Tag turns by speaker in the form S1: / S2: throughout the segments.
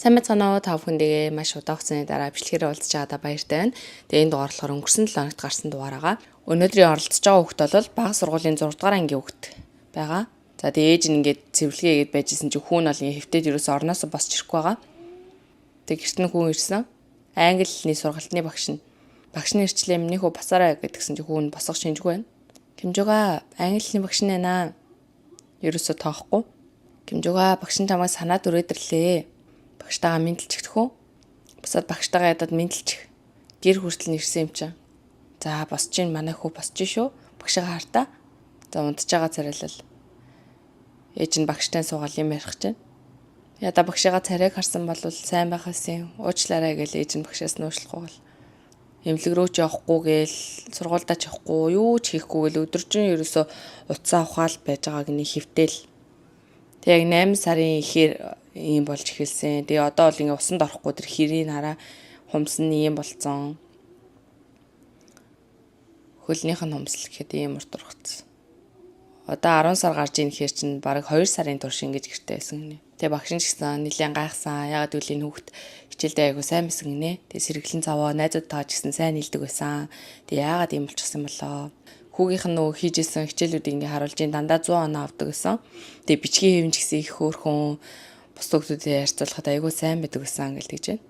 S1: Сайн байцгаана уу та бүхэндээ маш удаах хугацааны дараа бичлэгээр уулзч байгаадаа баяртай байна. Тэгээ энэ дугаар болохоор өнгөрсөн 7 хоногт гарсан дугаар байгаа. Өнөөдрийн оролцож байгаа хүүхэд бол бага сургуулийн 6 дугаар ангийн хүүхэд байгаа. За тэгээ ээж нь ингээд цэвэрлэгээгээд байжсэн чинь хүүн бол ингээд хэвтээд ерөөсөө орноосоо босч ирэхгүй байгаа. Тэгээ гэрт нь хүүн ирсэн. Англи хэлний сургалтын багш нь ирчлээ минийхүү босаарай гэдгсэн чинь хүүн босох шинжгүй байна. Гимжуга англи хэлний багш нь байна. Ерөөсөө тоохгүй. Гимжуга багш нь тамаа санаад өрөөдөрлээ. Багштайгаа мэдлчих үү? Бусад багштайгаа ядаад мэдлчих. Гэр хүртэл нэрсэн юм чинь. За босч ийн манай хүү босч шүү. Багшигаа хартаа. За унтж байгаа царайлал. Ээж нь багштай суугаал юм ярих чинь. Ядаа багшигаа царайг харсан бол сайн байхаас юм. Уучлаарай гэж ээж нь багшаас нуушлахгүй бол. Эмнэлэг рүү ч явахгүй гээл сургуульдаа ч явахгүй юу ч хийхгүй гээл өдөржин ерөөсө утсаа ухаал байж байгааг нь хөвтөл. Тэг яг 8 сарын ихээр ийм болж эхэлсэн. Тэгээ одоо бол ингээ усанд орохгүй тэр хэрийг хараа хумсан ийм болцсон. Хөлнийх нь хумсал гэхэд ийм урт ургацсан. Одоо 10 сар гарч ийн гэхээр чинь бараг 2 сарын турш ингэж гэртээ байсан гинэ. Тэгээ багш нь ч гэсэн нэлээд гайхсан. Ягаад гэвэл энэ хүүхэд хичээлдээ айгу сайн байсан гинэ. Тэгээ сэргэлэн цаваа найзуудтайгаа ч гэсэн сайн нийлдэг байсан. Тэгээ яагаад ийм болчихсон болоо? Хүүгийнх нь нөгөө хийжсэн хичээлүүдийг ингээ харуулж ин дандаа 100 оноо авдаг гэсэн. Тэгээ бичгийн хэвэн ч гэсэн их хөөрхөн бус хүмүүстэй харьцуулахад айгүй сайн байдаг гэсэн ангил гэж байна.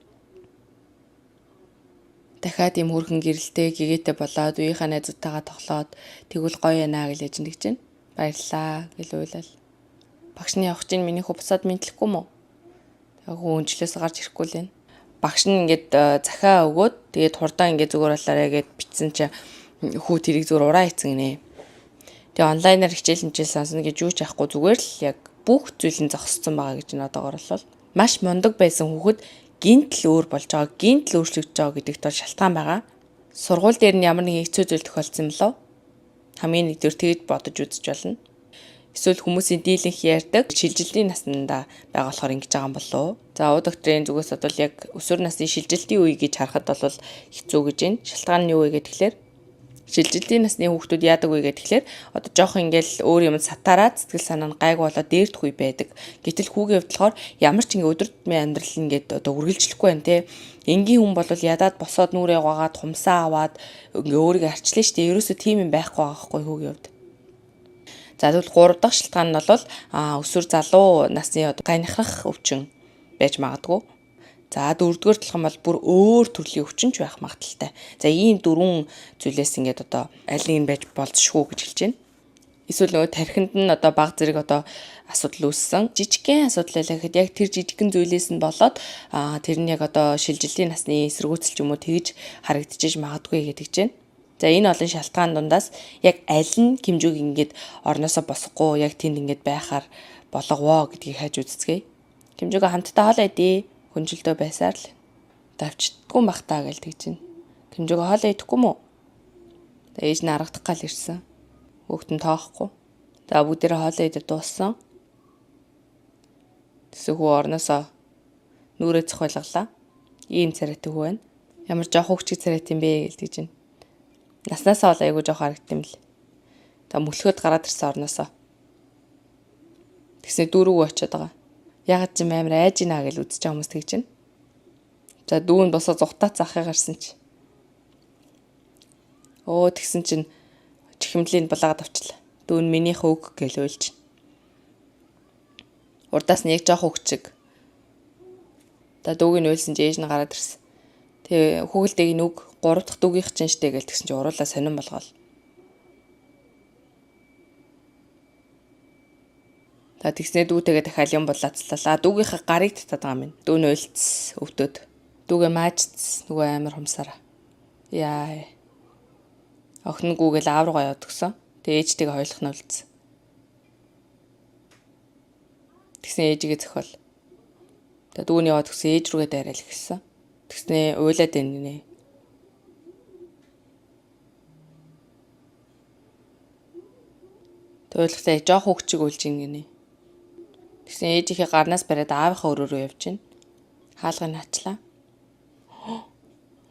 S1: Дахиад ийм хөрхөн гэрэлтэй гэгээтэй болоод үеийнхээ найзуудтайгаа тоглоод тэгвэл гоё яана гэж ээж нэгж байна. Баярлаа гэж уйлал. Багш нь явах чинь миний хүү бусаад мэдлэхгүй мө. Тэгээ хүү өнчлөөс гарч ирэхгүй л байна. Багш нь ингээд захиа өгөөд тэгээд хурдан ингээд зүгээр болоорой гэд бичсэн чинь хүү тэрийг зүгээр ураа хийцэн гинэ. Тэгээ онлайнаар хичээл сонсно гэж юу ч ахгүй зүгээр л яг бүх зүйл нь зогссон байгаа гэж надад орлол. Маш мундаг байсан хүүхэд гинтл өөр болж байгаа, гинтл өөрчлөгдөж байгаа гэдэгт бол шалтгаан байгаа. Сургууль дээр нь ямар нэгэн хэцүү зүйл тохиолдсон болов? Хамгийн нэгдүгээр тэгж бодож үзэж болно. Эсвэл хүмүүсийн дийлэнх ярьдаг шилжилтийн наснда байгаа болохоор ингэж байгаа юм болов? За уу докторийн зүгээс бодвол яг өсвөр насны шилжилтийн үе гэж харахад бол хэцүү гэж байна. Шалтгаан нь юу вэ гэхээр шилжилтийн насны хүүхдүүд яадаг вэ гэхээр одоо жоох ингээл өөр юм сатаараад сэтгэл санаа нь гайг болоод дээрдэх үе байдаг. Гэтэл хүүгийн хувьд болохоор ямар ч ингээ өдөр тутмын амьдрал ингээд одоо үргэлжлэхгүй байна те. Энгийн хүн бол ядаад босоод нүрээ гаагаад хумсаа аваад ингээ өөрийгөө арчлаа штэ. Ерөөсөө тийм юм байхгүй байгаа хгүй хүүгийн хувьд. За тэгвэл 3 дахь шалтгаан нь бол өсвөр залуу насны одоо ганихрах өвчин байж магадгүй. За 4-р талхан бол бүр өөр төрлийн өвчнч байх магадaltaй. За ийм 4 зүйлээс ингээд одоо аль нэг нь байж болзошгүй гэж хэлж байна. Эсвэл нөгөө тархинд нь одоо баг зэрэг одоо асуудал үүссэн. Жижигхэн асуудал байлаа гэхэд яг тэр жижигхэн зүйлээс нь болоод тэр нь яг одоо шилжилтийн насны эсэргүүцэл ч юм уу тэгж харагдчихж магадгүй гэдэг чинь. За энэ олон шалтгаан дундаас яг аль нь Гимжуг ингээд орноосоо босохгүй яг тэнд ингээд байхаар болговоо гэдгийг хайж үзцгээе. Гимжуг хамтдаа хоолоо идээ. Хүнжилтөө байсаар л давчдаггүй бах таа гэж тэгж байна. Гимжуг хоолоо идэхгүй мүү? Ээж нь аргадах гал ирсэн. Хүүхэд нь тоохгүй. За бүгдээрээ хоолоо идэж дууссан. Тэсээ хүү орноосоо нүрээ цохиулгалаа. Ийм царайтай хүү байна. Ямар жоох хөвчг царайтай юм бэ гэж тэгж байна. Наснаасаа бол айгүй жоох харагдсан юм л. За мөлхөд гараад ирсэн орноосоо. Тэгснэ дүүргөө очиод байгаа. Ягаад ч юм амар айж гинэ гэж үзэж байгаа хүмүүс тэгж байна. За дүүн босоо зүхтаа цахыг гарсан чи. Тэгсэн чинь чихэмлийн булаагаад авчлаа. Дүүн минийх өг гэж уйлж. Урдаас нь яг жоох өгчиг. За дүүг нь уйлсан чи ээж нь гараад ирсэн. Тэгээ хүүгэлдээг нь өг 3 дахь дүүгийнх чинь штэ гэж тэгсэн чи уруулаа сонирн болгоол. За тэгснэ дүүтэйгээ дахиад юм булаацлаа. Дүүгийнхээ гарыг татаад байгаа юм. Дүүн уйлц өвдөд. Дүүгээ маажц нөгөө амар хумсараа. Яа. Охингүүгээл аав руугаа яваад өгсөн. Тэгээ ээжтэйгээ хойлох нь үлдсэн. Тэгснэ ээжигээ зөхөөл. Тэгээ дүүн яваад өгсөн ээж рүүгээ дайраал гэсэн. Тэгснэ уйлаад байна. Тойлохтой жоох хөвчг уйлж ин гинэ. Тэгсэн ээжийнхээ гарнаас бариад аавынхаа өрөө рүү явж гин. Хаалгыг наачлаа.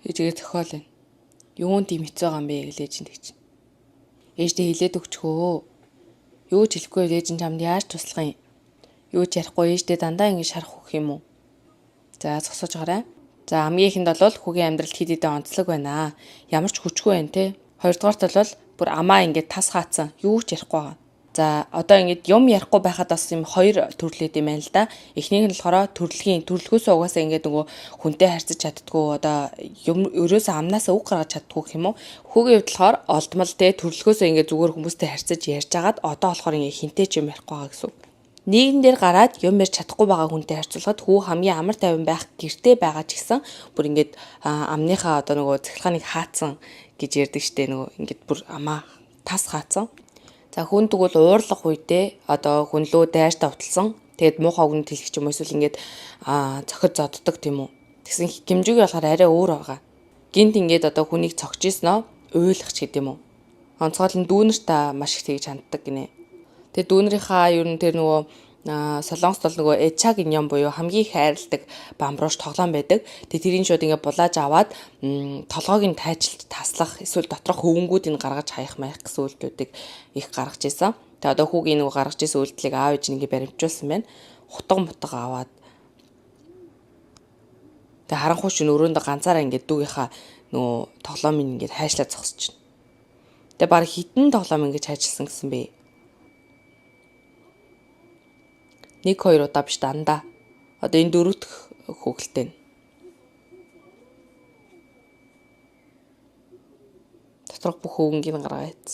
S1: Ээжигээ зөхөөл байна. Юун тийм хэцүү байгаа юм бэ гэж ээж нь тэгж. Ээждээ хэлээд өгчхөө. Юу ч хэлэхгүй ээж нь чамд яаж туслах юм? Юу ч ярихгүй ээждээ дандаа ингэ шарах өгөх юм уу? За зогсоож гараа. За хамгийн ихэнд бол хүүгийн амьдралд хэд хэдэн онцлог байна. Ямар ч хүчгүй байна те. Хоёрдугаарт бол бүр амаа ингээд тас хаацсан юу ч ярихгүй байгаа. За одоо ингээд юм ярихгүй байхад бас юм хоёр төрлөөд юм байна л да. Эхнийх нь болохоор төрөлхөөсөө угаасаа ингээд нөгөө хүнтэй харьцаж чаддгүй одоо юм өрөөсөө амнаасаа үг гаргаж чаддгүй гэх юм уу. Хүүгийн хувьд болохоор олдмол те төрөлхөөсөө ингээд зүгээр хүмүүстэй харьцаж ярьж агаад одоо болохоор ингээд хинтэй ч юм ярихгүй байгаа гэсэн үг. Нийгэм дээр гараад юм ярьж чадахгүй байгаа хүнтэй харьцуулахад хүү хамгийн амар тайван байх гэртэй байгаа ч гэсэн бүр ингээд амныхаа одоо нөгөө цахилгааныг хаацсан гэж ярьдаг штэ нөгөө ингээд бүр амаа тас хаацсан. За хүн тэгвэл уурлах үедээ одоо хүн лөө дайрч давталсан. Тэгээд муухай үгэнд хэлэх ч юм уу эсвэл ингээд цохид зодддаг тийм үү. Тэгсэн хэмжүүг болохоор арай өөр байгаа. Гинт ингээд одоо хүнийг цогч ийснөө уйлах ч гэдэм үү. Онцгойл нь дүүнерт маш их тэгж ханддаг гинэ. Тэгээ дүүнэрийнхаа ер нь тэр нөгөө Солонгост бол нөгөө эчагийн ям буюу хамгийн их хайрладаг бамбрууш тоглоом байдаг. Тэгээ тэрийн шууд ингээ булааж аваад толгойг нь тайжилт таслах эсвэл доторх хөвөнгүүдийг гаргаж хаях маях гэсэн үйлдэлүүдийг их гаргаж исэн. Тэгээ одоо хүүгийн нөгөө гаргаж исэн үйлдэлийг аав ээж ингээ баримжуулсан байна. Хутга аваад тэгээ харанхуй шин өрөөндө ганцаараа ингээ дүүгийнхаа нөгөө тоглоомыг ингээ хайшлаад зогсож байна. Тэгээ баг хитэн тоглоом ингээ хайжилсан гэсэн бэ. 1-2 удаа биш дандаа. Одоо энэ 4 дахь хүүхэлтэй. Доторх бүх хөвөнгийг гаргаад.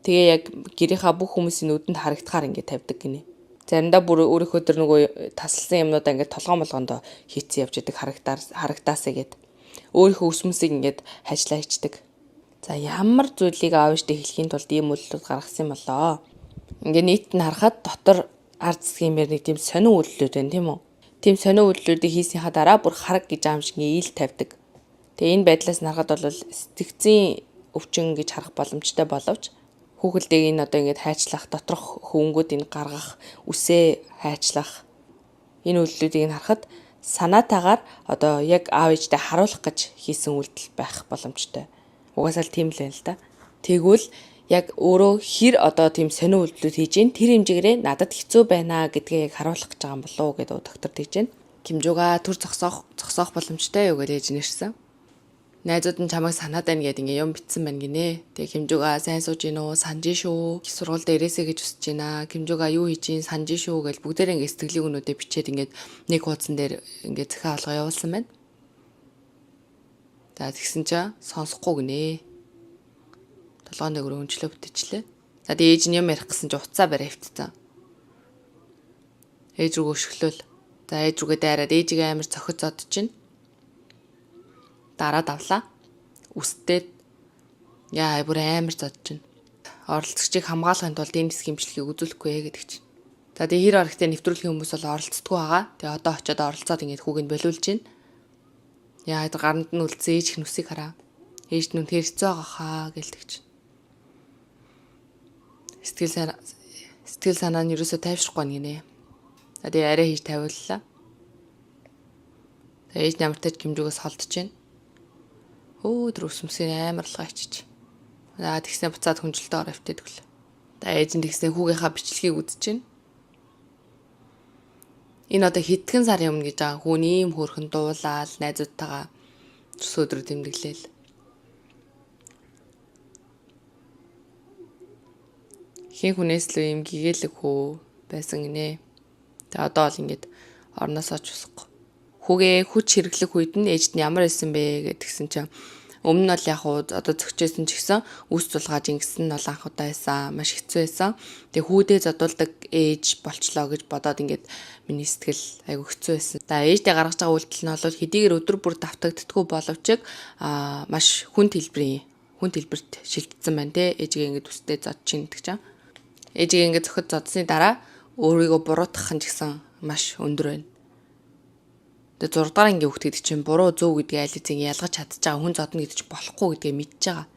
S1: Тэгээ яг гэрийнхаа бүх хүмүүсийн нүдэнд харагдахаар ингээд тавьдаг гинэ. Заримдаа бүр өөрийнхөө тэр нөгөө тасалсан юмнуудаа ингээд толгоон болгондоо хийцэн явж идэг харагдаасаа гээд өөрийнхөө ус мөсийг ингээд хajлаа ичдэг. За ямар зүйлийг аавчтай хэлхийн тулд ийм үйлдэлүүд гаргасан юм болоо. Ингээд нийт нь харахад дотор ард засгиймээр нэг тийм сонин үйлдэлүүд байна тийм үү. Тийм сонин үйлдэлүүдийг хийсийнхаа дараа бүр хараг гэж аамшиг ийл тавьдаг. Тэгээ энэ байдлаас нарахад бол сэтгцийн өвчин гэж харах боломжтой боловч хүүхэлдэйг энэ одоо ингээд хайчлах, доторх хөвөнгүүдийг гаргах, үсээ хайчлах энэ үйлдэлүүдийг харахад санаатаагаар одоо яг аав ээжтэй харуулах гэж хийсэн үйлдэл байх боломжтой. Угаасаа л тийм л байна л да. Тэгвэл яг өөрөө хэр одоо тийм сонин үйлдэлүүд хийж гин тэр хэмжээгээрээ надад хэцүү байна гэдгээ яг харуулах гэж байгаа юм болов уу гэдэг доктор тэгж байна. Кимжуга төр зогсоох боломжтой юу гэж ээж нэрсэн. Найзууд нь чамайг санаад байна гэдэг ингээ юм битсэн байна гинэ. Тэгээ Кимжуга сайн сууж гин үү, санаж шүү. Их сургууль дээрээсээ гэж хүсэж байна. Кимжуга юу хийж гин, санаж шүү гэж бүгдээрээ ингээ сэтгэлийн өгнүүдээ бичээд ингээ нэг хуудсан дээр ингээ захиа алга явуулсан байна. За тэгсэн чинь сонсохгүй гинэ. Толгойн дээр өнчлөө бүтээчлээ. За тэгээ ээж нь юм ярих гэсэн чинь уцаа барай хөвтсөн. Ээж рүү өшгөлөөл. За ээж рүүгээ дайраад ээжигээ амар цохид зодож чинь. Дараа давлаа. Үстээд яа бүр амар зодож чинь. Оролцогчийг хамгаалахын тулд энэ хэсэг хэмжлэгийг үзүүлэхгүй гэдэг чинь. За тэгээ хэр орохтой нэвтрүүлгийн хүмүүс бол оролцдоггүй байгаа. Тэгээ одоо очиод оролцоод ингээд хүүгийг болиулж чинь. Яа гаранд нь үлдсэн ээж их нүсийг хараа. Ээж нь үнэхээр хэцүү байгаа хаа гэлдэг чинь. Сэтгэл санаа нь ерөөсөө тайвшрахгүй нэ. Тэгээ арай хийж тавиуллаа. Тэгээ ээж намартаж Кимжугаас холдож байна. Өө тэр өсмөсийн амарлага ичиж. За тэгснэ буцаад хүнжилтөд ороо өвтөд өглөө. Тэгээ ээж нь тэгснэ хүүгийнхаа бичлэгийг үзэж байна. Энэ одоо хэдхэн сарын өмнө гэж байгаа хүн ийм хөөрхөн дуулаад найзуудтайгаа цус өдрөө тэмдэглээл. Хин хүнээс л юм гэгээлэг хөө байсан гинэ. Тэгээ одоо бол ингээд орноосоо ч усахгүй. Хүүгээ хүч хэрэглэх үед нь ээжд нь ямар байсан бэ гэдгсэн чинь өмнө нь бол яг одоо зөгчөөсөн ч гэсэн үс зулгааж ингэсэн нь бол анх удаа байсан. Маш хэцүү байсан. Тэгээ хүүдээ задуулдаг ээж болчлоо гэж бодоод ингээд миний сэтгэл айгу хэцүү байсан. За ээждээ гаргаж байгаа үйлдэл нь бол хэдийгээр өдөр бүр давтагддаггүй боловч маш хүнд хэлбэрт шилжсэн байна те. Ээжигээ ингээд үстэй зодж чинь гэдэг чинь. Ээжигээ ингээд зөхөд зодсны дараа өөрийгөө буруутгах нь ч гэсэн маш өндөр байна. Тэгээ 6 дахь ангийн хүүхдэд чинь буруу зөв гэдгийг аль хэзээ ялгаж чадчих байгаа хүн зодно гэдэг чинь болохгүй гэдгээ мэдж байгаа.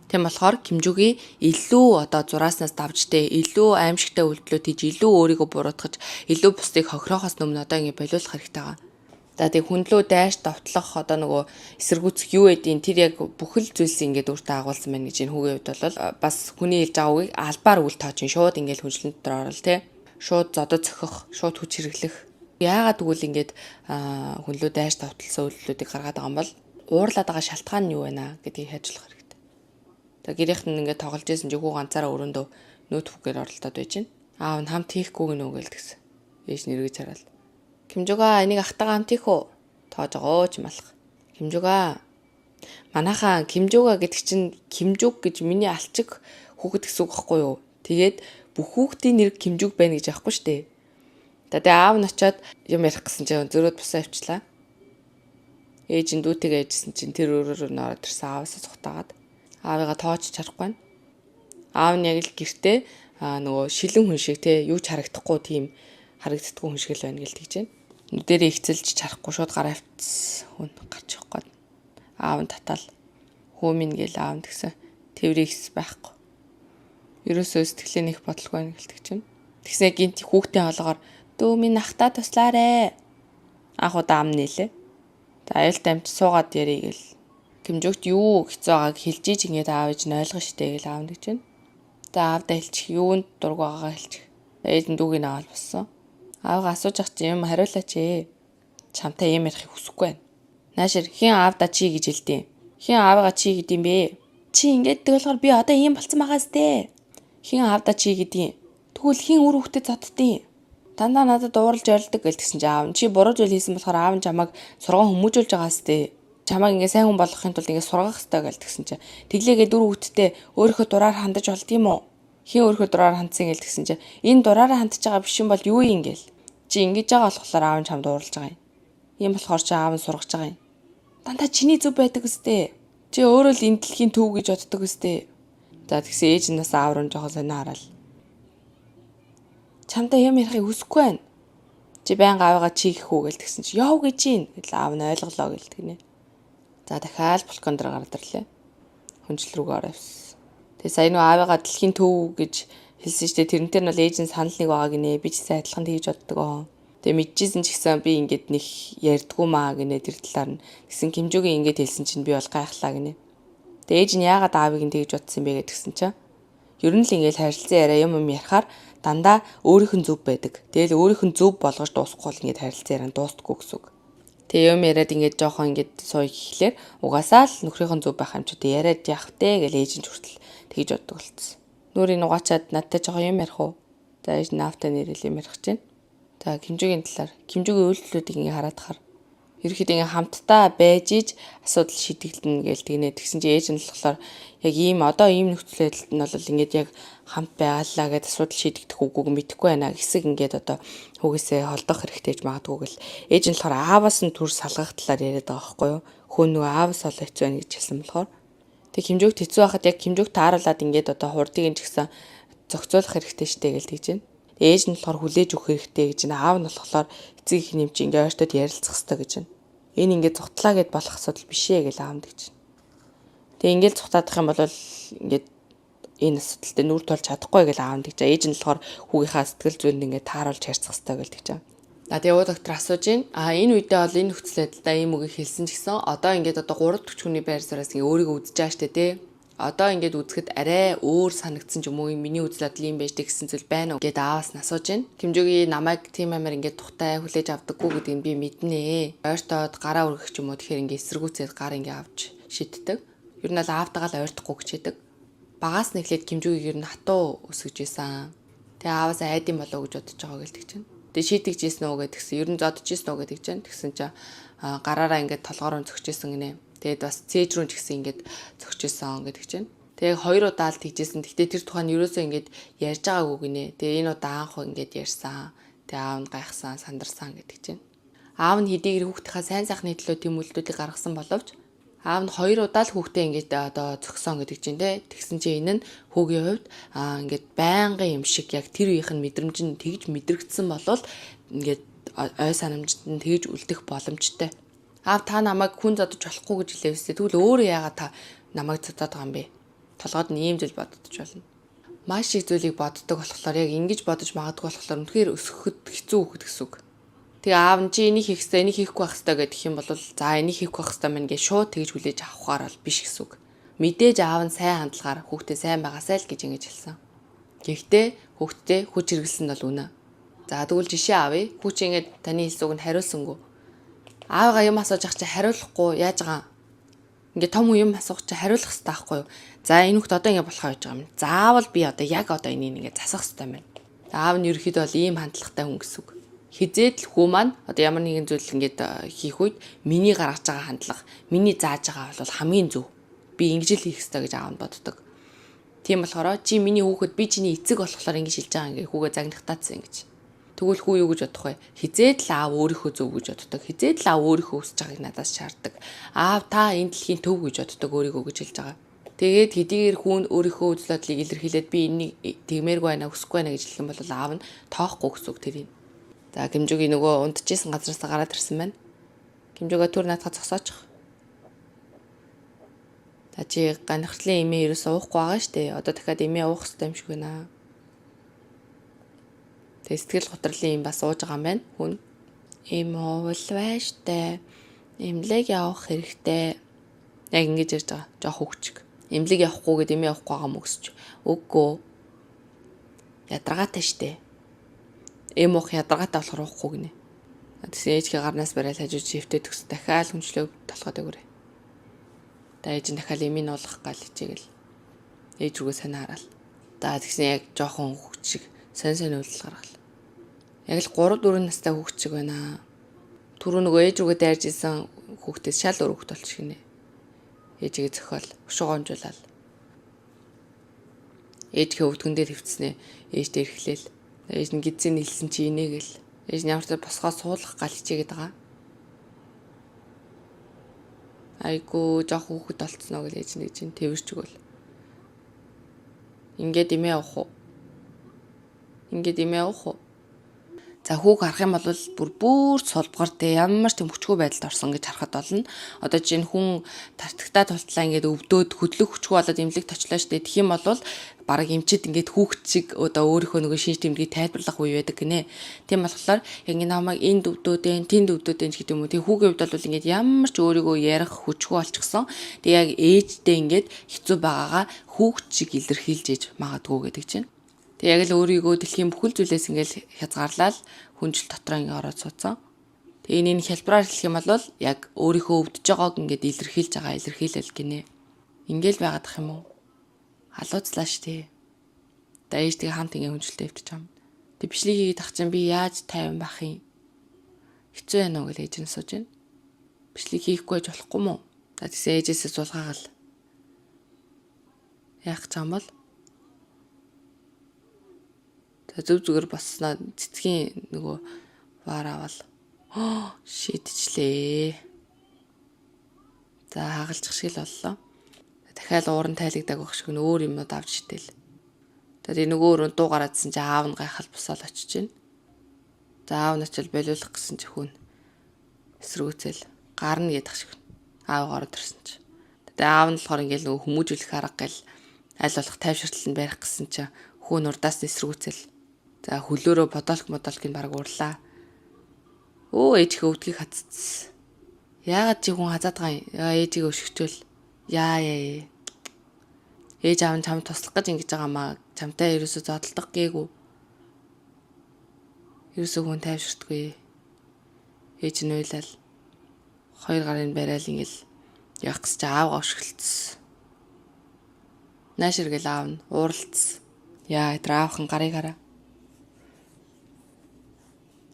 S1: Тийм болохоор Кимжугийн илүү одоо зурааснаас давжтэй илүү аимшигтай үйлдэлүүд хийж илүү өөрийгөө буруутгаж илүү бусдыг хохирохоос өмнө одоо ингэ болиулах хэрэгтэй байгаа. За тэг хүнлөө дайш давтлах одоо нөгөө эсэргүүцэх юу гэдгийг тэр яг бүхэл зүйлс ингээд өөртөө агуулсан байна гэж энэ хүүгийн хувьд бол бас хүний хэлж байгаа үгийг албаар үл тоочин шууд ингээд хүншлэнт дотор орол те. Шууд зодод цохих, шууд хүч хэрэглэх. Яагаад тэгвэл ингээд хүнлүү дайрч тавталсан үйлдэлүүдийг гаргаад байгаа юм бол уурлаад байгаа шалтгаан нь юу вэ наа гэдгийг хайжлах хэрэгтэй. Тэгээ гэрийнх нь ингээд тоглож исэн чи хүү ганцаараа өрөөндөө ноутбукээр оролдоод байж гин. Аав нь хамт хийхгүй гэнэ үгээл тэгсэн. Ээж нь эргэж хараад. Хэмжүүгээ энийг ахтайгаа хамт хийх үү? Тоож байгаа ч юм алах. Хэмжүүгээ. Манайхаа Кимжүүга гэдэг чинь Кимжүүг гэж миний алчиг хүүхэд гэсэн үг байхгүй юу? Тэгээд бүх хүүхдийн нэр Кимжүүг байна гэж аахгүй штэ. Тэгээ аав нь очиод юм ярих гэсэн чинь зөрөөд бусаа авчлаа. Ээж нь дүүтэйгээ ээжсэн чинь тэр өрөөр нь ороод ирсэн аавсаа цухтаагаад аавыгаа тоож чарахгүй байна. Аав нь яг л гэртээ нөгөө шилэн хүн шиг те юу ч харагдахгүй тийм харагддаггүй хүн шиг л байна гэлтэж байна. Нүдэрээ ихцэлж чарахгүй шууд гараа авчихсан хүн гарч явах гээд аав нь татаал хөөмин гээл аав нь тэгсэн тэрвэрийгс байхгүй. Ерөөсөө сэтгэлээ нэг бодлого байна гэлтэж байна. Тэгснэ гинт хүүхдээ хоолгоор дөө минь ахта туслаарэ. Анх удаа ам нээлээ. Аюултай амт суугаад ярий гэл. Кимжүүгт юу хэцүү байгааг хэлж иж ингээд аав ээж нь ойлгоно штэ гэл аав гэж байна. Тэгээ аавдаа хэлчих юунд дург байгаагаа хэлчих. Ээж нь дүүгийн аваад боссон. Аавгаа асууж ах чи юм хариулаач ээ. Чамтай юм ярихыг хүсэхгүй байна. Наашир хин аавдаа чи гэж хэлдэв. Хин аавыгаа чи гэдэм бэ? Чи ингээд тэгэлгээр би одоо ийм болцсон байгаас дээ. Хин аавдаа чи гэдیں۔ Тэгвэл хин үр хөвгтөд зоддیں۔ Дандаа надад ууралж ойролдог гэлтгсэн чи аав нь чи буруу зүйл хийсэн болохоор аав нь чамайг сурган хүмүүжүүлж байгаас дээ. Чамайг ингээ сайн хүн болгохын тулд ингээ сургах хэрэгтэй гэлтгсэн чи. Тэглээгээ дүр хөвгтдээ өөрийнхөө дураар хандаж болд юм уу? Хин өөрийнхөө дураар хандсан гэлтгсэн чи. Энэ дураараа хандж байгаа биш юм бол юу юм гээл. Чи ингэж байгаа болохоор аав нь чамд ууралж байгаа юм. Ийм болохоор чи аав нь сургаж байгаа юм. Дандаа чиний зүв байдаг өстэй. Чи өөрөө л энэ дэлхийн төв гэж боддог өстэй. За тэгсэн ээж нь бас аав руу жоохон сонио хараад. Чамтай юм ярихыг хүсэхгүй байна. Чи байнга аавыгаа чи гэх үү гэлтгсэн чи яв гэж юм гэл аав нь ойлголоо гэлтгэнэ. За дахиад балкон дээр гараад ирлээ. Хүнжил рүүгээ оруулсан. Тэгээ сая нөө аавыгаа дэлхийн төв гэж хэлсэн штэ тэрнтэй нь бол ээж нь санал нэг байгаа гинэ. Би ч сайн адилхан тэгж боддог. Тэгээ мэдчихсэн ч гэсэн би ингээд нэг ярьдггүй маа гинэ тэр талаар нь. Тэгсэн Кимжүүгийн ингээд хэлсэн чинь би бол гайхлаа гинэ. Тэгээ ээж нь яагаад аавыг нь тэгж бодсон бэ гэдгсэн чинь. Ер нь л ингээд харилцан яриа юм ярихаар дандаа өөрийнх нь зөв байдаг. Тэгэл өөрийнх нь зөв болгож дуусахгүй бол ингээд харилцан яриа дуустдаггүй гэсэн үг. Тэгээ юм яриад ингээд жоохон ингээд сууй гэхлээр угаасаа л нөхрийнх нь зөв байх юм ч үгүй яриад явах те гэж ээж нь хүртэл тэгж боддог болцсон. Нүрийн угаачаад надтай жоохон юм ярих уу? За ээж наавтай нэрэл юм ярих гэж байна. За Кимжүүгийн талаар Кимжүүгийн үйлдэлүүдийг ингээд хараад хахаар ерөөхдөө ингээм хамтдаа байж иж асуудал шийдэгдэнэ гээл тэгнэ. Тэгсэн чи ээж нь болохоор яг ийм одоо ийм нөхцөл байдалд нь бол ингээд яг хамт байгалаа гэдээ асуудал шийдэгдэх үгүйг мэдэхгүй байна. Хэсэг ингээд одоо хүүгээсээ холдох хэрэгтэйж магадгүй гэл. Ээж нь болохоор ааваас нь төр салгах талаар яриад байгаа байхгүй юу? Хөө нөгөө ааваас ол хэцүү байна гэж хэлсэн болохоор. Тэг Кимжүүгт хэцүү байхад яг Кимжүүгт тааруулаад ингээд одоо хурдыг нь ч гэсэн зохицуулах хэрэгтэй штэ гээл тэгж байна. Ээж нь болохоор хүлээж өгөх хэрэгтэй гэж байна. Аав нь болохоор эцэг их нэмж ингээд ойртод ярилцах хэрэгтэй гэж байна. Энэ ингээд зүхтлаа гэд болох асуудал биш ээ гэж аамд гэж. Тэгээ ингээд зүхтаадах юм бол ингээд энэ асуудалтай нүр тулж чадахгүй гэж аамд гэж. Ээж нь болохоор хүүгийнхаа сэтгэл зүйнд ингээд тааруулж харьцах хэрэгтэй гэж тэгж. За тэгээ уу доктор асууж байна. Энэ үедээ бол энэ нөхцөл байдлаа ийм үгийг хэлсэн ч гэсэн одоо ингээд одоо 3 40-ний байр сураас ингээд өөрийгөө үзэж байгаа штэ тий. Одоо ингээд үзэхэд арай өөр санагдсан ч юм уу миний үзэл бодол юм байж гэсэн зүйл байна уу гэдээ ааваас нь асууж байна. Кимжүүгийн намайг тийм амар ингээд тухтай хүлээж авдаггүй гэдгийг би мэднэ. Ойртоод гараа өргөх ч юм уу тэгэхээр ингээд эсэргүүцээд гар ингээд авч шиддэг. Ер нь л аавтайгаа л ойртохгүй гэчээдэг. Багаас нь эхлээд Кимжүүгийг ер нь хатуу өсгөж исэн. Тэгээ ааваас айдын болоо гэж бодож байгаа гэлдэг чинь. Тэгээ шийдэж ийсэн үү гэдгсэн. Ер нь зодож ийсэн үү гэдэг чинь тэгсэн чинь гараараа ингээд толгоор нь зөгч ийсэн гинэ. Тэгээд бас цээж рүү ч гэсэн ингээд зөгчөөсөн гэдэг чинь. Тэгээ 2 удаа л тэгжсэн. Гэхдээ тэр тухайн ерөөсөө ингээд ярьж байгаагүй гинэ. Тэгээ энэ удаа анх ингээд ярьсан. Тэгээ аав нь гайхсан, сандарсан гэдэг чинь. Аав нь хэдийгээр хүүхдийнхаа сайн сайхны төлөө тийм үйлдэлүүдийг гаргасан боловч аав нь 2 удаа л хүүхдээ ингээд одоо зөгсөн гэдэг чинь те. Тэгсэн чинь энэ нь хүүгийн хувьд ингээд байнгын юм шиг яг тэр үеийнх нь мэдрэмж нь тэгж мэдрэгдсэн болвол ингээд ой санамжид нь тэгж үлдэх боломжтой. Аав та намайг хүн зодож болохгүй гэж хэлээвсээ. Тэгвэл өөрөө яагаад та намайг зодоод байгаа юм бэ? Толгойд нь ийм зүйл боддож болно. Маш их зүйлийг боддог болохоор яг ингэж бодож магадгүй болохоор үнэхээр өсгөхөд хэцүү хөхөд гэсэн үг. Тэгээ аав нь чи энийг хийх хэрэгтэй, энийг хийхгүй байх хэрэгтэй гэдэг юм бол за энийг хийхгүй байх хэрэгтэй мэн гэж шууд тэгж хүлээж авахаар бол биш гэсэн үг. Мэдээж аав нь сайн хандлагаар хүүхдээ сайн байгаасай л гэж ингэж хэлсэн. Гэхдээ хүүхдээ хүч хэрэглэсэн бол үнэ. За тэгвэл жишээ авъя. Хүү чи ингээд таны хэлсэн үгэнд хариулсангүй. Аавгаа юм асууж ах чи хариулахгүй яаж байгаа? Ингээд том хүн юм асуух чи хариулах хэрэгтэй байхгүй юу? За энэ хүүхд одоо ингээд болохоо байж байгаа юм. Заавал би одоо яг одоо энийг ингээд засах хэрэгтэй байна. Аав нь ерөөхдөө бол ийм хандлагатай хүн гэсэн үг. Хизээд л хүү маань одоо ямар нэгэн зүйл ингээд хийх үед миний гаргаж байгаа хандлага, миний зааж байгаа бол хамгийн зөв. Би ингэж л хийх хэрэгтэй гэж аав нь боддог. Тийм болохоор чи миний хүүхэд би чиний эцэг болохоор ингэж хэлж байгаа ингээ хүүгээ загнахтаацсан гэж. Тэгвэл хүү юу гэж бодох вэ? Хизээд л аав өөрийнхөө зөв гэж боддог. Хизээд л аав өөрийнхөө хүсэж байгааг надаас шаарддаг. Аав та энэ дэлхийн төв гэж боддог өөрийгөө гэж хэлж байгаа. Тэгээд хэдийгээр хүн өөрийнхөө үзэл бодлыг илэрхийлээд би энийг тэгмээргүй байна, хүсэхгүй байна гэж хэлэх юм бол аав нь тоохгүй гэсэн үг тэр юм. За Гимжүүгийн нөгөө унтчихсэн газраас гараад ирсэн байна. Гимжүүгээ түр наадхад зогсоочих. За чи ганахтлын эмээ ерөөсөө уухгүй байгаа штэ. Одоо дахиад эмээ уух хэрэгтэй юм шиг байна. Тэгээ сэтгэл готрлын юм бас ууж байгаа юм байна хүн. Эм уул байштай. Эмлэг явах хэрэгтэй. Яг ингэж ярьж байгаа. Жоо хөвгчг. Эмлэг явахгүйгээд эмээ явахгүй байгаа юм өсч. Үгүй. Ядаргаатай штэ. Эм уух ядаргаатай болохоор уухгүй гинэ. Тэгсэн ээжгийн гарнаас барайл хажууд шивтээ төгс дахиад хүнчлөө толгойд өгөрэй. Ээж нь дахиад эмийг уулгах гал хичээгэл. Ээж рүүгээ санаа хараал. Тэгсэн яг жоохон хөвгч шиг сонь үйлдэл гаргал. Яг л 3-4 настай хөвгч шиг байна. Түрүү нөгөө ээж рүүгээ дайрж исэн хөвгтөөс шал өөр хөвгт болчих гинэ. Ээжигээ зөхөөл ушуугамжуулаад. Ээжгээ өвдгөн дээр хөвцснээ ээжтэй эрхлээл. Ээж нь гидсийн нэлсэн чи инээгээл. Ээж нь ямар ч босгоо суулгах гал хичээгээд байгаа. Айгу жоох хүүхэд болцсноо гэж ээж нь гэж тэрвэрч өгөөл. Ингээд эмээ авах уу? Ингээд эмээ авах уу? За хүүг харах юм бол бүр сулбгар те ямар ч юм хүчгүй байдалд орсон гэж харахад болно. Одоо жишээ нь хүн тартагтаа тултлаа ингээд өвдөөд хөдлөх хүчгүй болоод эмнэлэгт очлоо штэ. Тэгэх юм бол бараг эмчэд ингээд хүүхэд чиг одоо өөрийнхөө нөгөө шинж тэмдгийг тайлбарлах үе байдаг гинэ. Тийм болохоор яг энэ намайг энд өвдөөдэн, тэнд өвдөөдэн гэдэг юм уу. Тэг хүүгийн хувьд бол ингээд ямар ч өөрийгөө ярих хүчгүй болчихсон. Тэг яг ээжтэй ингээд хэцүү байгаагаа хүүхэд чиг илэрхийлж ээж магадгүй гэдэг чинь. Тэг яг л өөрийгөө дэлхийн бүхэл зүйлээс ингээл хязгаарлал хүнжил дотроо ингээ ороод суудсан. Тэг энэ хялбараар хэлэх юм бол яг өөрийнхөө өвдөж байгааг ингээд илэрхийлж байгаа илэрхийлэл гинэ. Ингээл байгаадах юм уу? Халууцлаа штэ. Ээж тэгээ хамт ингээ хүнжилтэд өвдөж байгаа юм. Тэг бичлэг хийгээд ах чинь би яаж тайван байх юм? Хэцүү байна уу гэж ээж нь сууж байна. Бичлэг хийхгүй байж болохгүй мó? За тэгсэн ээжээсээ суулгаагаал. Яах гэж юм бол? Зөв зүгээр босноо цэцгийн нөгөө ваар авал шийдчихлээ. За хагалчих шиг л боллоо. Дахиад ууран тайлэгдаг байх шиг өөр юмнууд авч шитэл. Тэгээд нөгөө өрөө дуу гараадсэн чи аав нь гайхал босоод очиж байна. За аав нь очил болиулах гэсэн чи хүн эсрүүцэл гарна гэдэх шиг. Аав гараад ирсэн чи. Тэгээд аав нь болохоор ингээл нөгөө хүмүүжүүлэх арга гэл аль болох тайвширтал нь барих гэсэн чи хүн урдаас эсрүүцэл. За хөлөөрөө бодолк баг урлаа. Ээж хөвдгийг хатцсан. Яагаад чи хүн хазаад байгаа юм? Ээжигээ өшгчөөл. Яа. Ээж аав нь чамд туслах гэж ингэж байгаа маа. Чамтай ерөөсө зодтолдох гээгүй. Ерөөсө хүн тайвширтгүй. Ээж нь уйлал. 2 гарын барайл ингээл явах гэж аавгаа өшгөлцсөн. Нааширгэл аав нь ууралцсан. Яа, тэр аавхан гарыг хараа.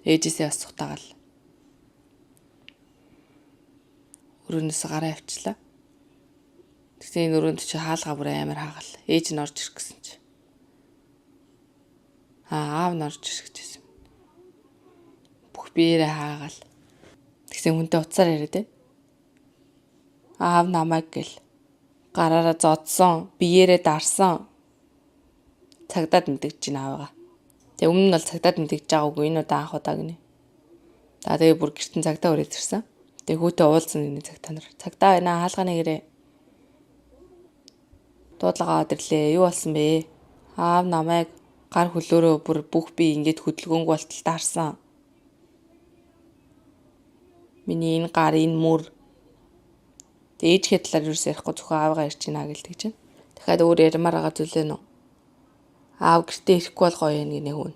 S1: Ээжээсээ бас цухтаагаал. Өрөөнөөс гараа авчлаа. Тэгсэн энэ өрөөнд чи хаалгаа бүр амар хаагаал. Ээж нь орж ирэх гэсэн чи. Аав нь орж ирэх гэжсэн. Бүх биеэрээ хаагаал. Тэгсэн хүнтэй уцаар яриад байна. Аав намайг гэл гараараа зодсон, биеэрээ дарсан. Цагдаад мэдгэж чинь аавгаа. Тэг өмнө нь бол цагдаад мэдгэж байгаагүй энэ удаа анх удаа гинэ. За тэгээ бүр гэртэн цагдаа өрөөд ирсэн. Тэг хүүтэй уулзсан энэ цагдаа нар. Цагдаа байна хаалганы гэрээ. Дуудлагаа аваад ирлээ. Юу болсон бэ? Аав намайг гар хөлөөрөө бүр бүх би ингээд хөдөлгөөнгүй болтол таарсан. Миний энэ гар энэ мөр ээжгээ талаар юу ярихгүй зөвхөн аавгаа ирж гинэ гэлдэг чинь. Дахиад өөр ярмаар байгаа зүйл ээ нөө. Аав гэртээ ирэхгүй бол гоё юм гинэ хүн.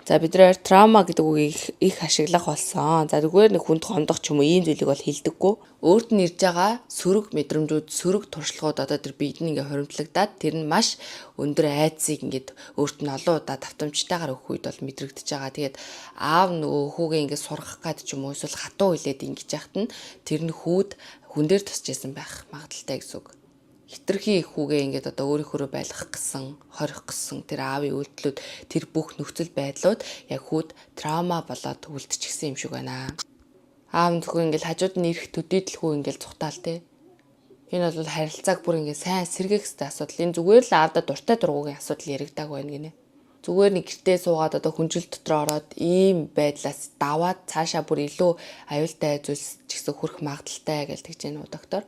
S1: За бидний траума гэдэг үгийг их ашиглах болсон. За зүгээр нэг хүнд хомдох ч юм уу ийм зүйлийг бол хэлдэггүй. Өөрт нь ирж байгаа сөрөг мэдрэмжүүд, сөрөг туршлагууд одоо тэр биед нь ингээ хуримтлагдаад тэр нь маш өндөр айдсыг ингээд өөрт нь олон удаа давтамжтайгаар өгөх үед бол мэдрэгдэж байгаа. Тэгээд аав нөгөө хүүгээ ингээ сургах гад ч юм уу эсвэл хатуу хилээд ингэж яхад нь тэр нь хүн дээр тусч исэн байх магадaltaй гэсэн үг. Хитрхи их хүүгээ ингээд одоо өөрийнхөө байлгах гэсэн, хорих гэсэн тэр аавын үйлдэлүүд, тэр бүх нөхцөл байдлууд яг хүүд траума болоод үлдчихсэн юм шиг байна. Аав нь зөвхөн ингээд хажууд нь ирэх төдийдэлхүү ингээд цухтаал те. Энэ бол харилцааг бүр ингээд сайн сэргээх хэрэгтэй асуудал. Энэ зүгээр л аавда дуртай дургуугийн асуудал яригдаг байна гинэ. Зүгээр нэг гэртээ суугаад одоо хүнжил дотор ороод ийм байдлаас даваад цаашаа бүр илүү аюултай зүйлс ч гэсэн хүрэх магадaltaй гэж тэгж байна уу доктор.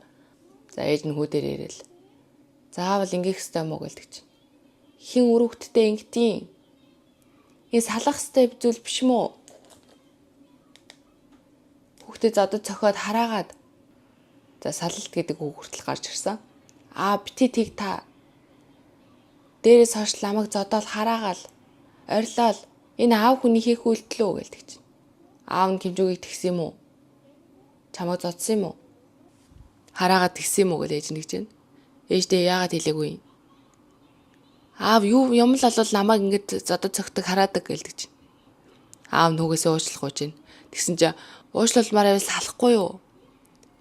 S1: За ээж нь хүүдээр ирэл. Заавал ингээх ёстой мó гэлдэг чинь. Хин өрөвдөлтөд ингэтийн. Энэ салах ёстой зүйл биш мó. Хүүхдээ зодод цохиод хараагаад. За салалт гэдэг үг хүртэл гарч ирсэн. Бити тийг та. Дээрээс хойш ламаг зодоод хараагаал. Орилол. Энэ аав хүний хийх үйлдэл үү гэлдэг чинь. Аав нь хэмжүүгийг тэгсэн юм уу? Чамайг зодсон юм уу? Хараагаад тэгсэн юм уу гэж ээж нэгж байна. Ээждээ яагаад хэлээгүй юм? Аав юм л олвол намайг ингэж зодод цогтөг хараадаг гэлдэг чинь. Аав нүгээсээ уучлах гэж байна. Тэгсэн чинь уучлалмаар байвал салахгүй юу?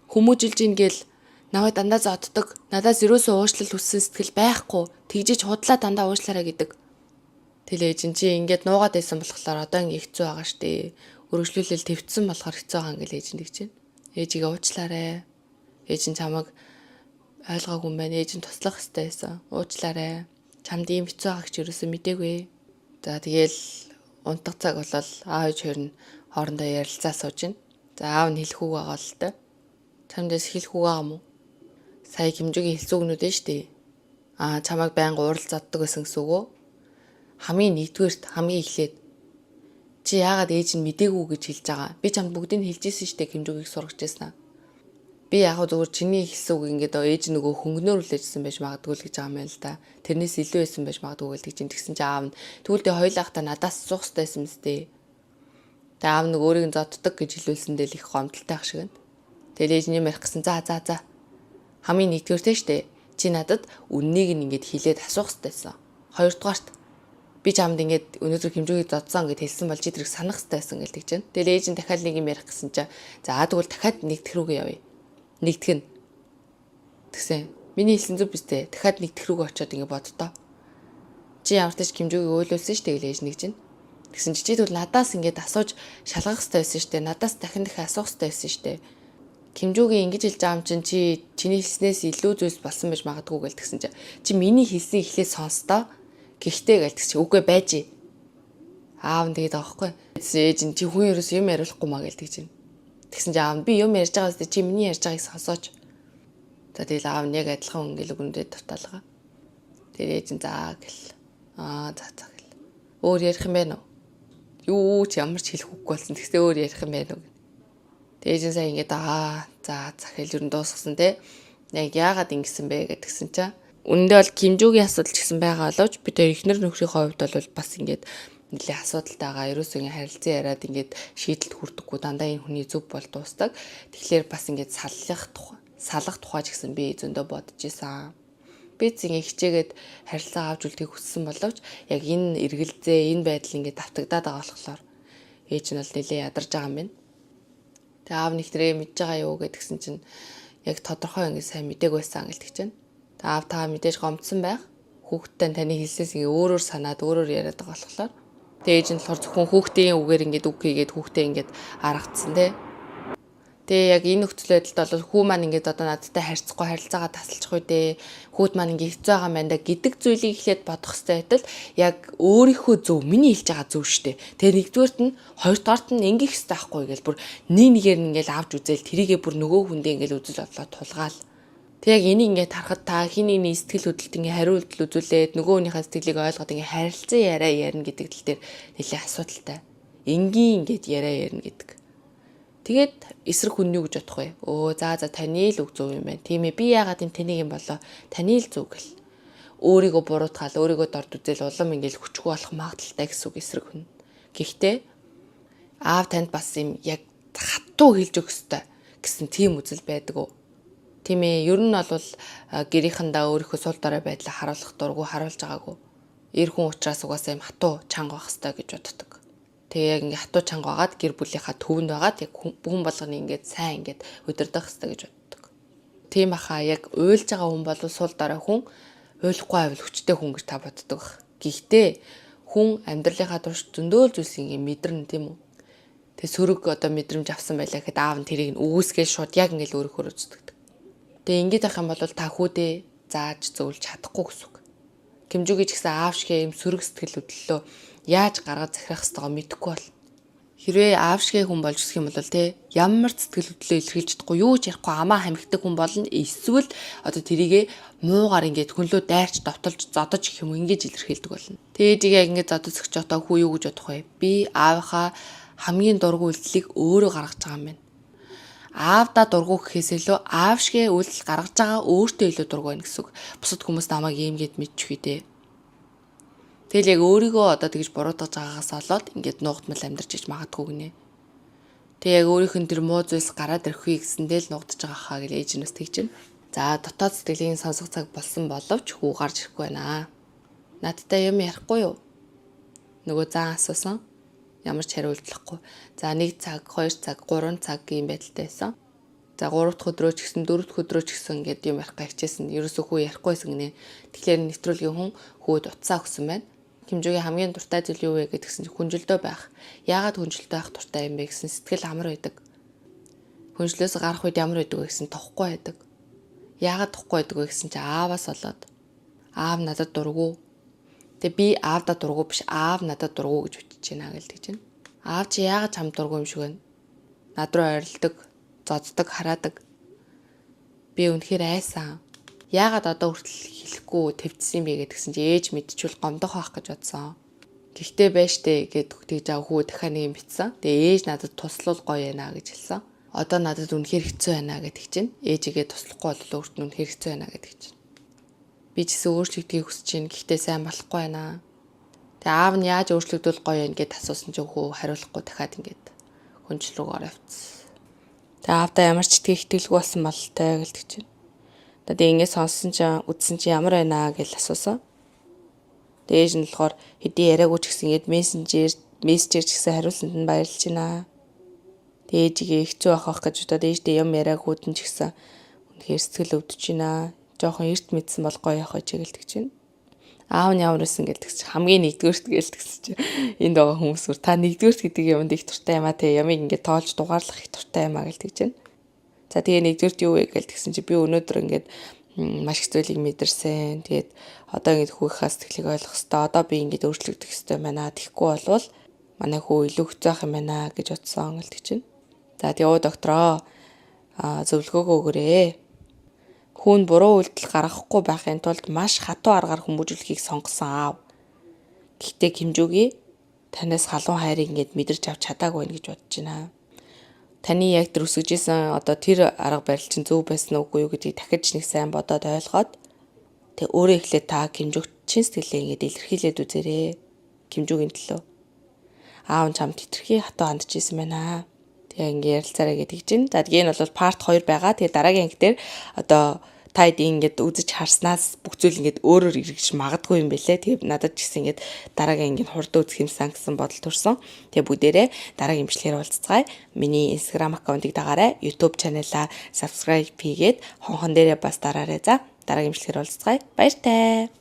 S1: Хүмүүжилж ингээл намайг дандаа зоддог. Надаас юусоо уучлал хүссэн сэтгэл байхгүй. Тэгжиж худлаа дандаа уучлаарай гэдэг. Тэгэл ээж чинь ингээд нуугаад байсан болохоор одоо ингээ хэцүү байгаа штэ. Өргөжлүүлэл твцсэн болохоор хэцүү байгаа ингээл ээж нэгж байна. Ээжигээ уучлаарай. Ээж нь чамайг ойлгоогүй юм байна. Ээж нь туслах хэрэгтэй байсан. Уучлаарай. Чамд ийм хэцүү байгааг ч ерөөсөө мэдээгүй. За тэгэл унтах цаг болол аав ээж хоёр нь хоорондоо ярилцаа сууж байна. За аав нь хэлэх үг байгаа л та. Чамдээс хэлэх үг байгаа мó? Сая хэмжүүгийн хэлцүүгнүүд ээ штэ. Чамайг байнга уурал заддаг гэсэн үг үү? Хамгийн нэгдүгээрт хамгийн эхлээд чи яагаад ээж нь мэдээгүй гэж хэлж байгаа? Би чамд бүгдийг хэлж ирсэн штэ хэмжүүгийг сургаж байсан. Би яг зүгээр чиний хэлсэн үг ингээд ээж нөгөө хөнгөнөөр үлээжсэн байж магадгүй л гэж байгаа юм байна л да. Тэрнээс илүү байсан байж магадгүй л гэж тэгсэн чинь аав нь тэгвэл тэ хоёулаа та надаас асуух хэрэгтэй байсан мэт. Тэ аав нэг өөрийг нь зоддог гэж хэлүүлсэндээ л их гомдолтой ах шиг байна. Тэгэл ээж нь юм ярих гэсэн за. Хамгийн нэгдүгээр тэ штэ. Чи надад үннийг нь ингээд хэлээд асуух хэрэгтэй байсан. Хоёрдугаарт би чамд ингээд өнөөдөр хэмжүүгийг зодсон гэд хэлсэн бол чи тэрийг санах хэрэгтэй байсан гэж тэгж байна. Тэгэл ээж нь дахиад нэг юм ярих гэсэн чинь за тэгвэл дахиад нэгдэх рүүгээ явъя. Нэгтгэн. Тэгсэн. Миний хэлсэн зүг биз дээ. Дахиад нэгдэх рүүгээ очиод ингэ боддоо. Чи ямар ч хэмжүүгийг ойлуулсан шүү дээ гэж нэгж байна. Тэгсэн чи тэгвэл надаас ингэж асууж шалгах хэрэгтэй байсан шүү дээ. Надаас дахин асуух хэрэгтэй байсан шүү дээ. Хэмжүүгийн ингэж хэлж байгаа юм чинь чиний хэлснээс илүү зүйлс болсон байж магадгүй гэл тэгсэн чи миний хэлснийг эхлээд сонстоо. Гэхдээ гэл тэгсэн чи үгүй байж. Аав нь тэгээд байгаа байхгүй. Ээж нь чи хүн ерөөс юм яриулахгүй маа гэл тэгж байна. Тэгсэн чи аав нь би юм ярьж байгаа үстэй чи миний ярьж байгааг сонсооч. За тэгэл аав нь яг адилхан өнгөл өгнөдөө тавтаалгаа. Тэгээд ээж нь заа гэл. За гэл. Өөр ярих юм байна уу? Юу ч ямар ч хэлэх үгүй болсон. Тэгсээ өөр ярих юм байна уу? Тэгээд ээж нь сая ингэж за хэл ер нь дуусгасан те. Яг яагаад ингэсэн бэ гэдгсэн чинь үндэ бол хэмжүүгийн асуудал ч гэсэн байгаа боловч бид эхнэр нөхрийнхөө хувьд бол бас ингэж нэлээ асуудалтайгаа ерөөсөө ингэ харилцан яриад ингээд шийдэлд хүрдэггүй дандаа энэ хүний зөв бол дуустдаг. Тэгэхээр бас ингээд салах тухай ч гэсэн би зөндөө бодож исэн. Би зингээ хичээгээд харилцаа авч үлдэхийг хүссэн боловч яг энэ эргэлзээ энэ байдал ингээд давтагдаад байгаа болохоор ээж нь бол нэлээ ядарч байгаа юм байна. Тэгээ аав нэгтрээ мэдж байгаа юу гэдгсэн чинь яг тодорхой ингээд сайн мдэггүй байсан гэлдэг чинь. Тэгээ аав та мэдээж гомдсон байх. Хүүхдтэй таны хэлсээс ингээ өөрөөр санаад өөрөөр яриад байгаа болохоор тэгээ ээж нь болохоор зөвхөн хүүхдийн үгээр ингээд үг хийгээд хүүхдээ ингээд аргацсан те. Тэгээ яг энэ нөхцөл байдалд бол хүү маань ингээд одоо надтай харьцахгүй харилцаагаа тасалчих үү дээ. Хүүд маань ингээд хэцүү байгаа юм байна да гэдэг зүйлийг эхлээд бодох хэрэгтэй байтал яг өөрийнхөө зөв миний хэлж байгаа зөв штэ. Тэгээ нэгдүгээрт нь хоёрдугаарт нь ингээх хэрэгтэй байхгүй гэл бүр нэгээр нь ингээд авч үзэл тэрийгээ бүр нөгөө хүндээ ингээд үзэл бодлоо тулгаал. Тэг яг энийг ингээд харахад та хин нэгний сэтгэл хөдлөлт ингээд хариулт үзүүлээд нөгөө хүнийхээ сэтгэлийг ойлгоод ингээд харилцан яриа ярина гэдэг тал дээр нэлээ асуудалтай. Энгийн ингээд яриа ярина гэдэг. Тэгээд эсрэг хүн юу гэж бодох вэ? За таны л үг зөв юм байна. Тийм ээ би яагаад тэнийг юм болоо? Таны л зөв гэл. Өөрийгөө буруутгаал, өөрийгөө дорд үзэл улам ингээд хүчгүй болох магадaltaй гэсэн үг эсрэг хүн. Гэхдээ аав танд бас юм яг хатуу хэлж өгөх ёстой гэсэн тийм үзэл байдаг уу? Тийм ээ, ер нь бол гэрийнхэндээ өөрийнхөө сул дорой байдлаа харуулах дургу харуулж байгаагүй. Эр хүн учраас угаасаа юм хатуу чанга байх ёстой гэж боддог. Тэгээ яг ингээ хатуу чанга байгаад гэр бүлийнхаа төвөнд байгаад яг хүн болгоны ингээд сайн ингээд удирдах ёстой гэж боддог. Тийм баха яг уйлж байгаа хүн бол сул дорой хүн, уйлахгүй байвал хүчтэй хүн гэж та боддог. Гэхдээ хүн амьдралынхаа турш зөндөөл зүйлс ингээ мэдэрнэ тийм үү? Тэгээ сөрөг одоо мэдрэмж авсан байлаа гэхэд аав нь тэрийг өгөөсгөө шууд яг ингээл өөрөөр үздэг. Тэгээ ингэж ах юм бол та хүүдээ зааж зөвлөж чадахгүй гэсэн үг. Кимжүүгийн ч гэсэн аав шигээ юм сөрөг сэтгэл хөдлөлөө яаж гаргаж захирах ёстойгоо мэдэхгүй бол. Хэрвээ аав шигээ хүн болж өсөх юм бол те ямар сэтгэл хөдлөлөө илэрхийлж чадахгүй юу ч ярихгүй амаа хамигдаг хүн болно. Эсвэл одоо тэрийгэ муугаар ингээд хүнлөө дайрч довтолж зодож их юм ингэж илэрхийлдэг болно. Тэгээд яг ингээд зодож өгч одоо хүү юу гэж бодох вэ? Би аавынхаа хамгийн дургүй үйлдэлийг өөрөө гаргаж байгаа юм байна. Аавда дургу гэхээс илүү аав шигээ үйлдэл гаргаж байгаа өөртөө илүү дургу байна гэсэн үг. Бусад хүмүүс намайг иймгээд мэдчихвээ дээ. Тэгэл яг өөрийгөө одоо тэгж буруутгаж байгаагаас олоод ингээд нуугдмал амьдарч иж магадгүй гинэ. Тэг яг өөрийнх нь тэр муу зүйлс гараад ирэхгүй гэсэндээ л нуугдж байгаа хаа гэж ээж нь тэгж байна. За дотоод сэтгэлийн сонсох цаг болсон боловч хүү гарч ирэхгүй байна. Надтай юм ярихгүй юу? Нөгөө зан асуусан. Ямар ч хариултлахгүй. За 1 цаг, 2 цаг, 3 цаг ийм байдалтай байсан. За 3 дахь өдрөө ч гэсэн 4 дахь өдрөө ч гэсэн ингээд юм ярих гайхчихсан. Ерөөсөө хүү ярихгүйсэн гинэ. Тэгэхээр нэвтрүүлгийн хүн хүүд утсаа өгсөн байна. Кимжүүгийн хамгийн дуртай зүйл юу вэ гэдгсэн чинь хүнжилтөө байх. Яагаад хүнжилтөө байх дуртай юм бэ гэсэн сэтгэл амар байдаг. Хүнжлөөс гарах үед ямар байдаг вэ гэсэн тохгүй байдаг. Яагаад тохгүй байдаг вэ гэсэн чинь ааваас болоод. Аав надад дургу. Тэгээ би аавда дургу биш аав надад дургу гэж үтж байна гэлдэж байна. Аав чи яагаад чамд дургу юм шиг байна? Над руу ойрлдог, зоддог, хараадаг. Би үнэхээр айсан. Яагаад одоо хүртэл хэлэхгүй твцсэн юм бэ гэдгсэн чи ээж мэдчихвэл гомдох байх гэж бодсон. Гэхдээ байж тээ гэд тэгж аа хүү дахиад нэг юм битсэн. Тэгээ ээж надад туслал гоё байна гэж хэлсэн. Одоо надад үнэхээр хэцүү байна гэдэг чинь ээжигээ туслахгүй бол өөрт нь үнэхээр хэцүү байна гэдэг чинь. Би ч гэсэн өөрчлөгдөхийг хүсэж байна. Гэхдээ сайн болохгүй байна. Тэгээ аав нь яаж өөрчлөгдөл гоё юм гэд асуусан ч хөө хариулахгүй дахиад ингээд хүнжил рүүгээр авчихсан. Тэгээ аавдаа ямар ч итгэх итгэлгүй болсон болтой гэлдэг чинь. Тэгээ ингээд сонссон чинь үдсэн чинь ямар байна гэж асуусан. Тэгээ ээж нь болохоор хэдий яриаггүй ч гэсэн ингээд мессежээр ч гэсэн хариулсанд нь баярлж байна. Тэгээ ээжигээ хэцүү авах гэж удаад ээжтэй юм яриаггүйд нь ч гэсэн үнэхээр сэтгэл өвдөж байна. Жохон эрт мэдсэн бол гоё явах гэж гэлдэг чинь. Аав нь ямар байсан гэлдэг чинь хамгийн нэгдүгээрт гэлдэгсэн чинь энд байгаа хүмүүсүр та нэгдүгээрт гэдэг юмд их туртай юм а те ямиг ингээд тоолж дугаарлах их туртай юм а гэлдэг чинь. За тэгээ нэгдүгээрт юу вэ гэлдэгсэн чинь би өнөөдөр ингээд маш их зүйлийг мэдэрсэн. Тэгээд одоо ингээд хүүхийнхээ сэтгэлийг ойлгох хэрэгтэй. Одоо би ингээд өөрчлөгдөх хэрэгтэй байна. Тэгэхгүй болвол манай хүү илүү хэцүү байх юм байна гэж утсан гэлдэг чинь. За тэгээ доктороо зөвлөгөөгөө өгөөрэй. Хүн буруу үйлдэл гаргахгүй байхын тулд маш хатуу аргаар хүмүүжүүлэхийг сонгосон аав. Гэхдээ Кимжүүгийн танаас халуун хайрыг ингээд мэдэрч авч чадаагүй байх гэж бодож байна. Таны яг тэр өсөжсэн одоо тэр арга барил чинь зөв байсан уугүй юу гэдгийг дахиж нэг сайн бодоод ойлгоод тэг өөрөө эхлээд та Кимжүүг чин сэтгэлээ ингээд илэрхийлээд үзээрэй. Кимжүүгийн төлөө. Аав нь чамд хитрхи хатуу хандж исэн байна. Тэгээ ингээд ярилцаарай гэдэг чинь. За тэгээ энэ бол part 2 байгаа. Тэгээ дараагийн анги дээр одоо та ингээд үзэж харснаас бүх зүйл ингээд өөрөөр эргэж магадгүй юм бэлээ. Тэгээ надад ч гэсэн ингээд дараагийн ангийн хурд үзэх юмсан гэсэн бодол төрсөн. Тэгээ бүгдээрээ дараагийн имжлэгээр уулзцгаая. Миний Instagram аккаунтыг дагаарай. YouTube channel-аа subscribe хийгээд хонхон дээрээ бас дараарай. За дараагийн имжлэгээр уулзцгаая. Баяртай.